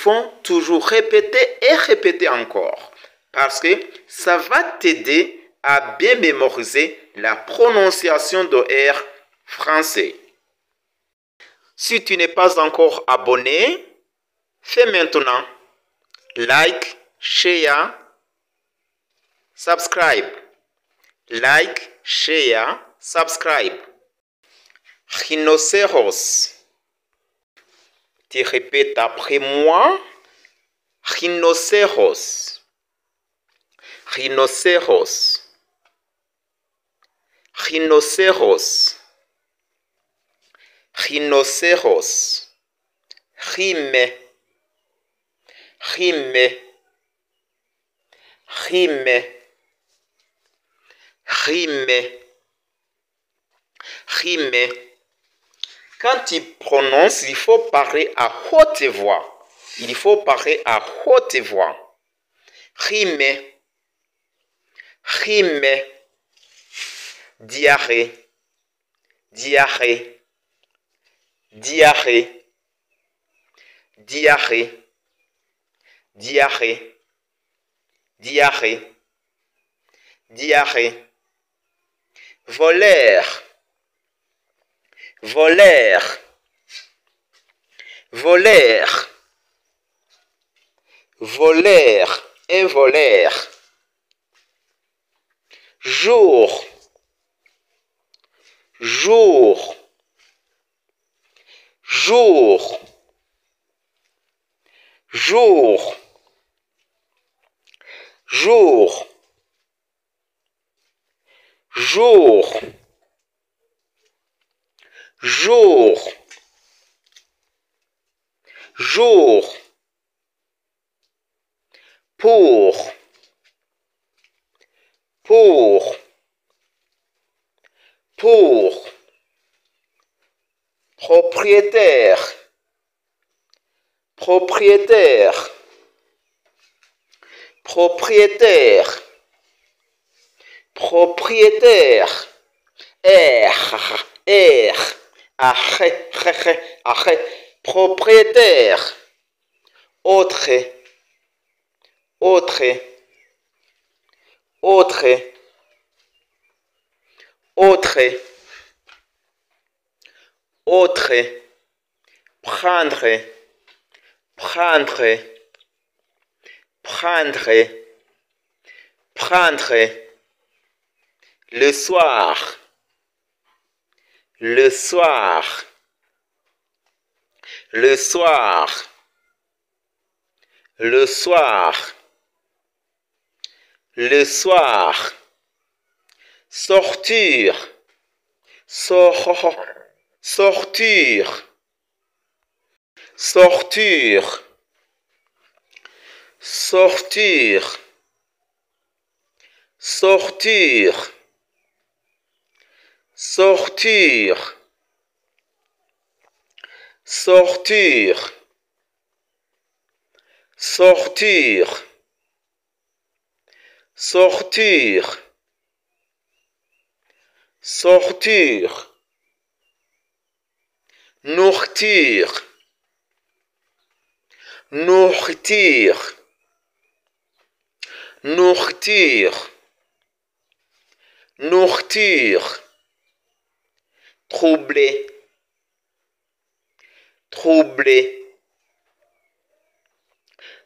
faut toujours répéter et répéter encore parce que ça va t'aider à bien mémoriser la prononciation de R français. Si tu n'es pas encore abonné, fais maintenant like, share, subscribe. Like, share, subscribe. Rhinocéros. Tu répètes après moi. Rhinocéros. Rhinocéros. Rhinocéros. Rhinocéros. Rime. Rime. Rime. Rime. Rime. Quand tu prononces, il faut parler à haute voix. Il faut parler à haute voix. Rime. Rime. Diarrhée. Diarrhée. Diarrhée. Diarrhée. Diarrhée. Diarrhée. Diarrhée. Voleur. Voleur. Voleur. Voleur et voleur. Jour. Jour. Jour. Jour. Jour. Jour. Jour. Jour. Pour. Pour. Pour. Propriétaire. Propriétaire. Propriétaire. Propriétaire. Propriétaire. Autre. Autre. Autre. Autre. Autre. Prendre. Prendre. Prendre. Prendre. Le soir. Le soir. Le soir. Le soir. Le soir. Sortir. Sortir. Sortir. Sortir. Sortir. Sortir. Sortir. Sortir. Sortir. Sortir. Nourriture. Nourriture. Nourriture. Nourriture. Troubler. Troubler.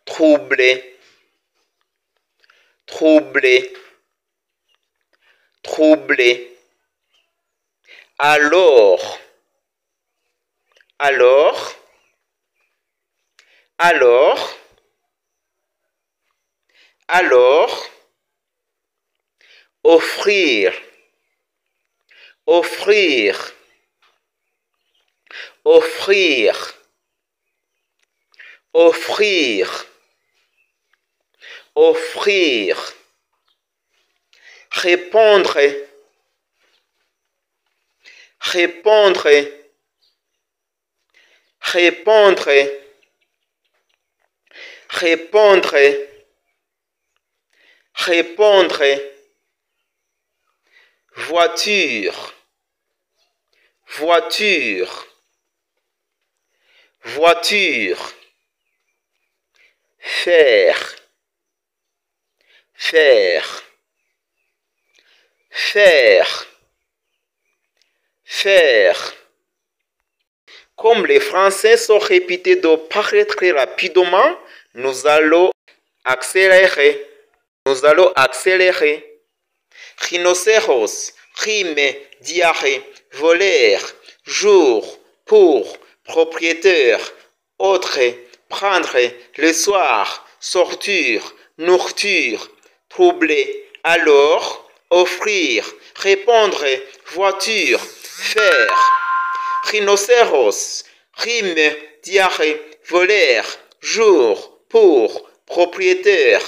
Troubler. Troubler. Troubler. Alors. Alors. Alors. Alors. Offrir. Offrir. Offrir. Offrir. Offrir. Répondre. Répondre. Répondre. Répondre. Répondre. Voiture. Voiture. Voiture. faire, faire, faire, faire. Comme les Français sont répétés de paraître très rapidement, nous allons accélérer. Nous allons accélérer. Rhinocéros, rime, diarrhée, voleur, jour, pour, propriétaire, autre, prendre, le soir, sortir, nourriture, troubler, alors, offrir, répondre, voiture, faire. Rhinocéros, rime, diarrhée, voleur, jour, pour, propriétaire,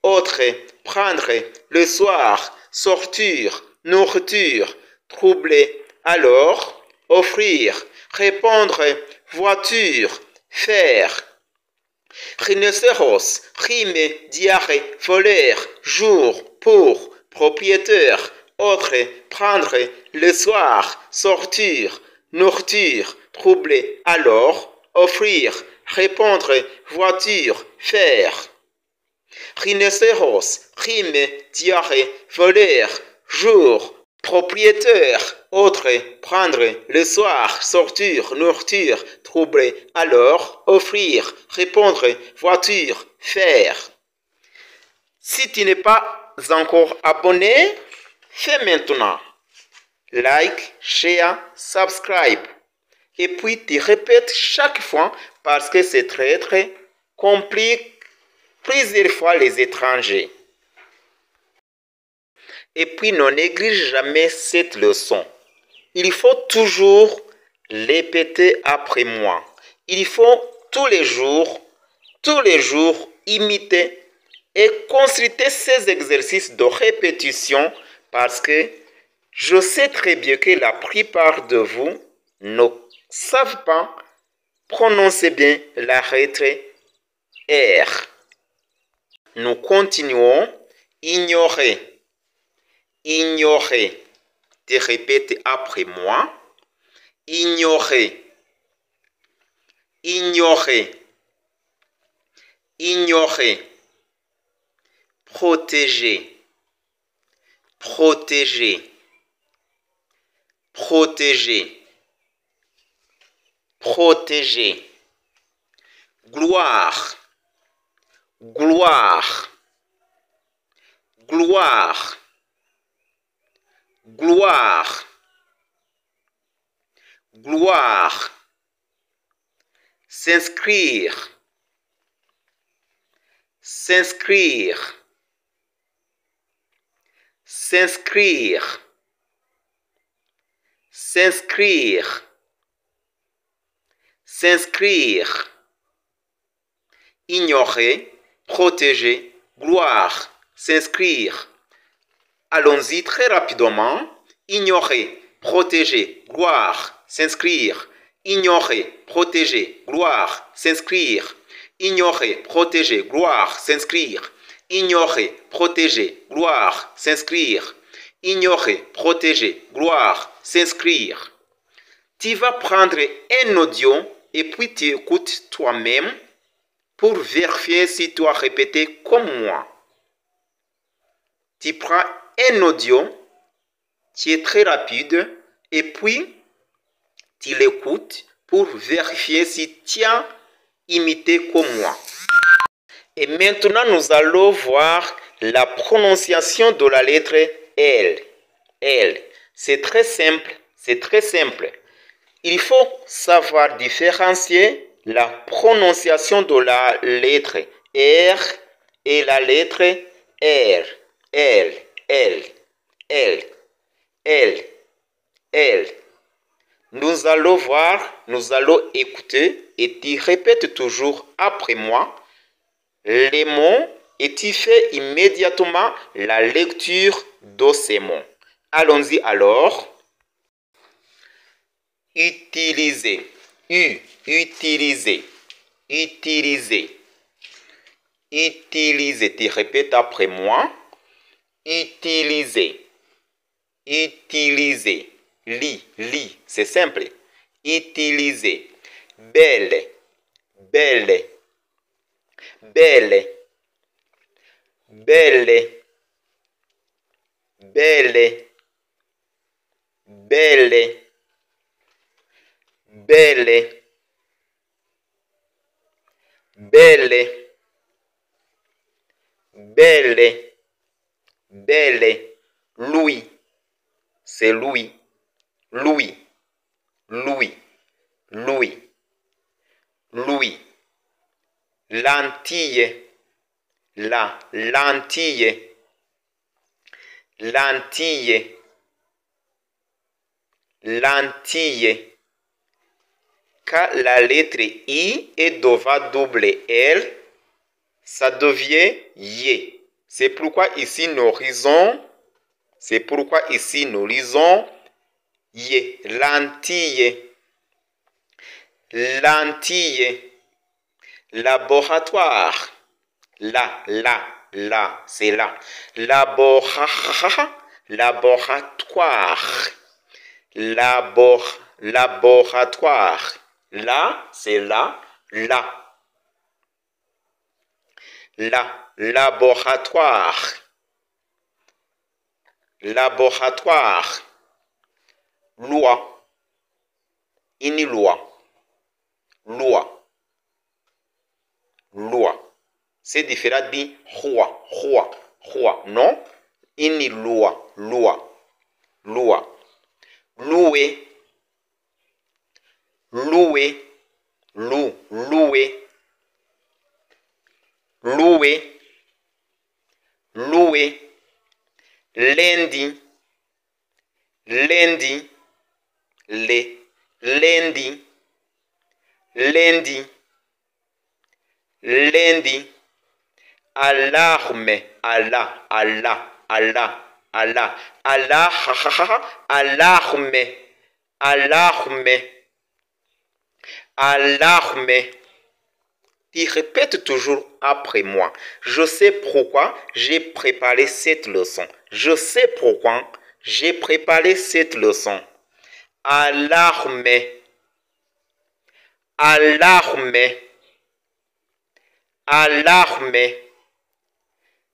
autre, prendre, le soir, sortir, nourriture, troubler, alors, offrir, répondre, voiture, faire. Rhinocéros, rime, diarrhée, voleur, jour, pour, propriétaire, autre, prendre, le soir, sortir, nourriture, troubler, alors, offrir, répondre, voiture, faire. Rhinocéros, rime, diarrhée, voleur, jour, propriétaire, autre, prendre, le soir, sortir, nourriture, troubler, alors, offrir, répondre, voiture, faire. Si tu n'es pas encore abonné, fais maintenant. Like, share, subscribe. Et puis tu répètes chaque fois parce que c'est très compliqué plusieurs fois les étrangers. Et puis ne néglige jamais cette leçon. Il faut toujours répéter après moi. Il faut tous les jours imiter et consulter ces exercices de répétition parce que je sais très bien que la plupart de vous ne savent pas prononcer bien la lettre R. Nous continuons. Ignorer. Ignorer. Tu répètes après moi. Ignorer. Ignorer. Ignorer. Protéger. Protéger. Protéger. Protéger. Gloire. Gloire. Gloire. Gloire. Gloire. S'inscrire. S'inscrire. S'inscrire. S'inscrire. S'inscrire. Ignorer, protéger, gloire, s'inscrire. Allons-y très rapidement. Ignorer, protéger, gloire, s'inscrire. Ignorer, protéger, gloire, s'inscrire. Ignorer, protéger, gloire, s'inscrire. Ignorer, protéger, gloire, s'inscrire. Ignorer, protéger, gloire, s'inscrire. Tu vas prendre un audio et puis tu écoutes toi-même pour vérifier si tu as répété comme moi. Tu prends un audio qui est très rapide et puis tu l'écoutes pour vérifier si tu as imité comme moi. Et maintenant, nous allons voir la prononciation de la lettre L. L. C'est très simple. C'est très simple. Il faut savoir différencier la prononciation de la lettre R et la lettre R. L, L, L, L, L. Nous allons voir, nous allons écouter et tu répètes toujours après moi les mots et tu fais immédiatement la lecture de ces mots. Allons-y alors. Utiliser. Utiliser. Utiliser. Utiliser. Tu répètes après moi. Utiliser. Utiliser. Li. C'est simple. Utiliser. Belle. Belle. belle, belle, belle, belle, belle, belle, belle, belle, Louis, c'est Louis, Louis, Louis, Louis, Louis, lentille, la lentille, lentille, lentille. Quand la lettre I est devant double L, ça devient Y. C'est pourquoi ici nous lisons Y. Lentille, lentille, laboratoire. Là, c'est là. Laboratoire. Laboratoire. Là, c'est là. Laboratoire. Laboratoire. Loi. Une loi. Loi. Loi. C'est différent de roi. Non? Une loi. Loi. Louer. Louer. Louer. Louer. Louer. Lundi. Lundi. Lundi. Lundi. Lundi. Alarme. Allah. Alarme. Alarme. Tu répètes toujours après moi. Je sais pourquoi j'ai préparé cette leçon. Je sais pourquoi j'ai préparé cette leçon. Alarme. Alarme. Alarme.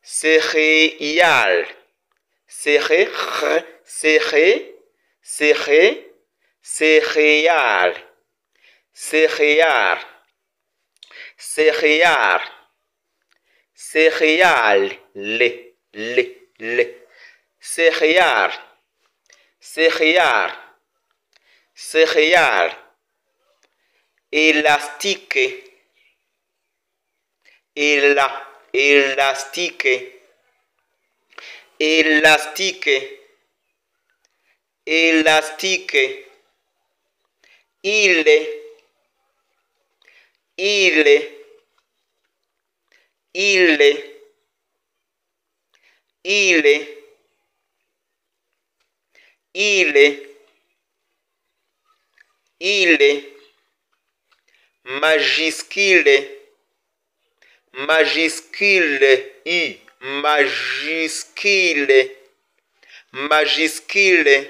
Céréales. Céréales. Céréales. Céréales. Céréales. Céréales. Céréales. Céréales. Céréales. Élastique. Élastique. Élastique. Élastique. Il. Majuscule. Majuscule. I. Majuscule. Majuscule.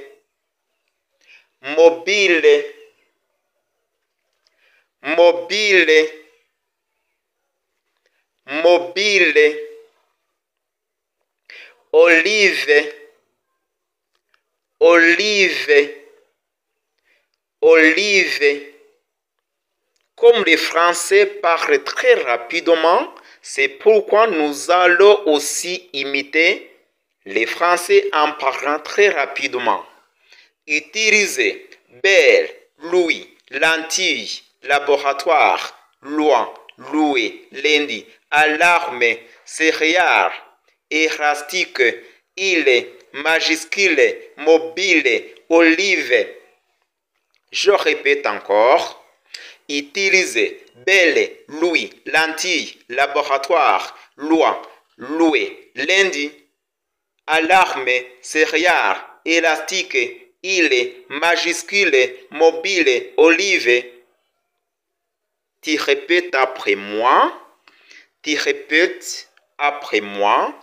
Mobile. Mobile. Mobile. Olive. Olive. Olive. Comme les Français parlent très rapidement, c'est pourquoi nous allons aussi imiter les Français en parlant très rapidement. Utilisez belle, Louis, lentille, laboratoire, loi, louer, lundi, alarme, céréales, élastique, il, majuscule, mobile, olive. Je répète encore. Utilisez belle, Louis, lentille, laboratoire, loi, louer, lundi, alarme, céréales, élastique, il, majuscule, mobile, olive. Tu répètes après moi. Tu répètes après moi.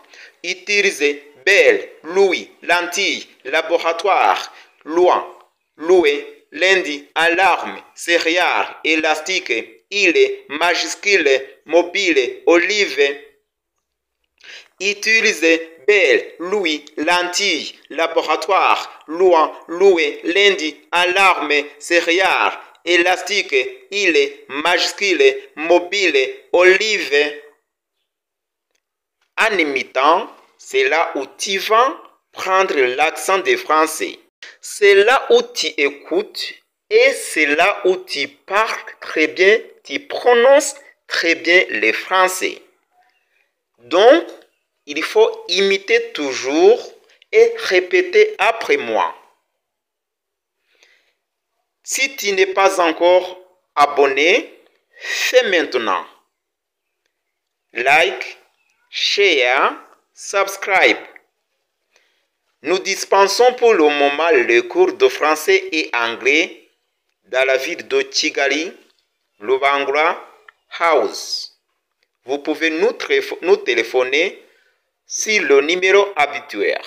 Utilisez belle, Louis, lentille, laboratoire, loi, louer, lundi, alarme, céréales, élastique, il, majuscule, mobile, olive. Utiliser belle, louis, lentille, laboratoire, loin, louer, lundi, alarme, céréales, élastique, il, majuscule, mobile, olive. En imitant, c'est là où tu vas prendre l'accent des Français. C'est là où tu écoutes et c'est là où tu parles très bien, tu prononces très bien les Français. Donc, il faut imiter toujours et répéter après moi. Si tu n'es pas encore abonné, fais maintenant. Like, share, subscribe. Nous dispensons pour le moment les cours de français et anglais dans la ville de Kigali, Lubangura House. Vous pouvez nous téléphoner sur le numéro habituel.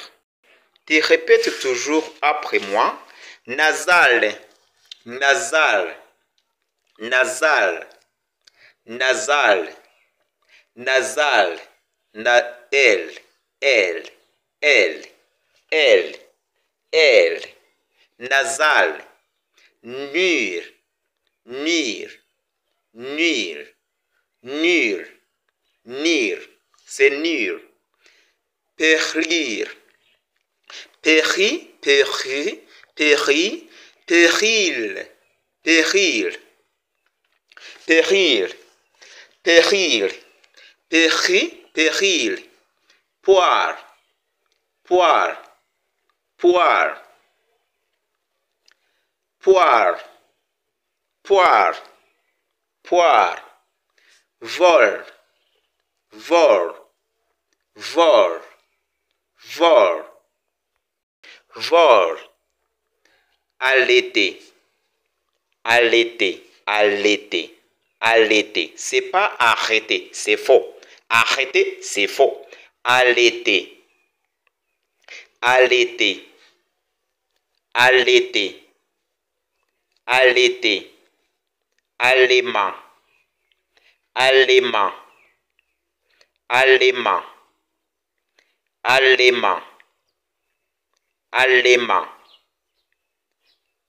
Tu répètes toujours après moi. Nasal, nasal, nasal, nasal, nasal, L, L, L, L, L, nasal, nur, nur, nur, nur, nur, c'est nur. Périr, périr, périr, périr, péril, péril, péril, péril, péril, péril, poire, poire, poire, poire, poire, poire, vol, vol, vol, vol, vol, allaiter, allaiter, allaiter, allaiter. C'est pas arrêter, c'est faux. Arrêter, c'est faux. Allaiter, allaiter, allaiter, allaiter, allaitement, allaitement, allaitement, allaitement, allaitement,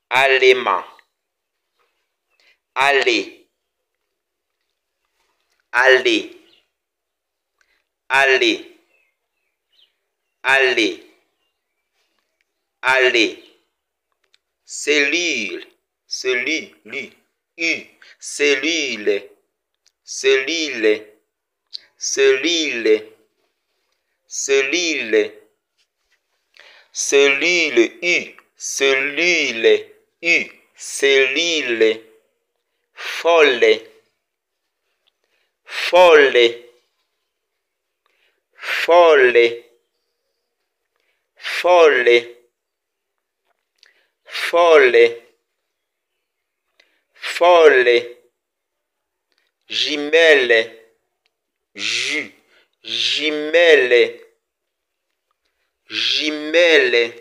allaitement, aller, aller, aller, aller, aller, cellule, cellule, cellule, cellule, cellule, cellule, cellule, cellule, cellule, folle, folle, folle, folle, folle, folle, jumelle, jumelle, jumelle,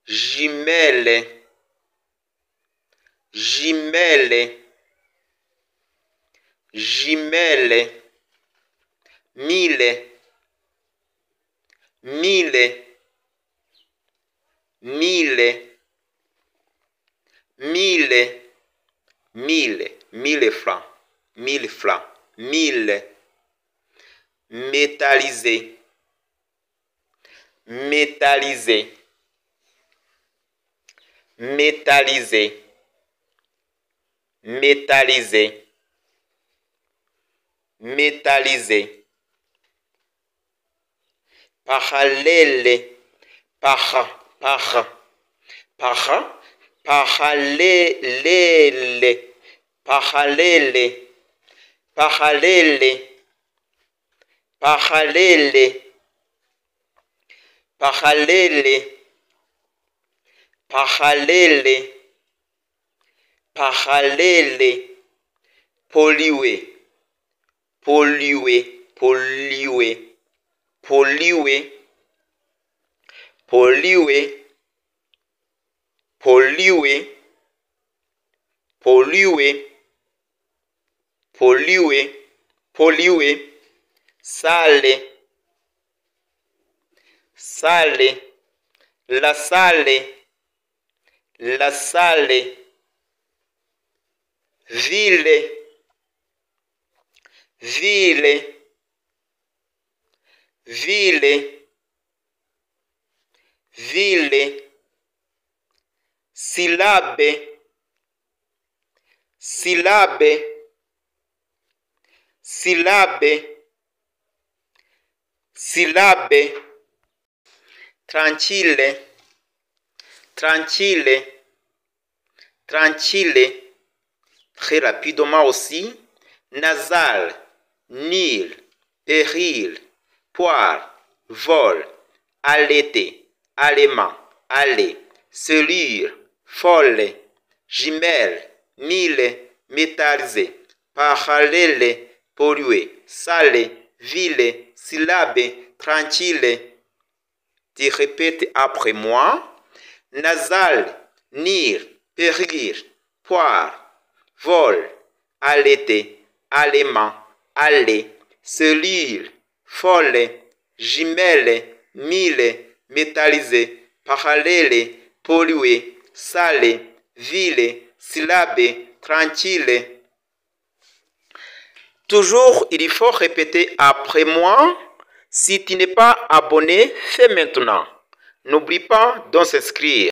jumelle, jumelle, jumelle, mille, mille, mille, mille, mille, mille francs, mille francs, mille, métallisé, métallisé, métallisé, métallisé, métallisé, parallèle, parallèle, parallèle, parallèle, parallèle, parallèle, parallèle, parallèle, parallèle, polluer, polluer, polluer, polluer, polluer, polluer, polluer, pollué, pollué, sale, sale, la sale, la sale, ville, ville, ville, ville, syllabe, syllabe, syllabe, syllabe, tranquille, tranquille, tranquille, très rapidement aussi, nasal, nil, péril, poire, vol, allaiter, allemand, aller, cellule, folle, jumelle, mille, métallisé, parallèle, pollué, salé, ville, syllabe, tranquille. Tu répètes après moi, nasal, nir, périr, poire, vol, allaiter, allemand, aller, cellule, folle, jumelle, mille, métallisé, parallèle, pollué, salé, ville, syllabe, tranquille. Toujours, il faut répéter après moi. Si tu n'es pas abonné, fais maintenant. N'oublie pas de s'inscrire.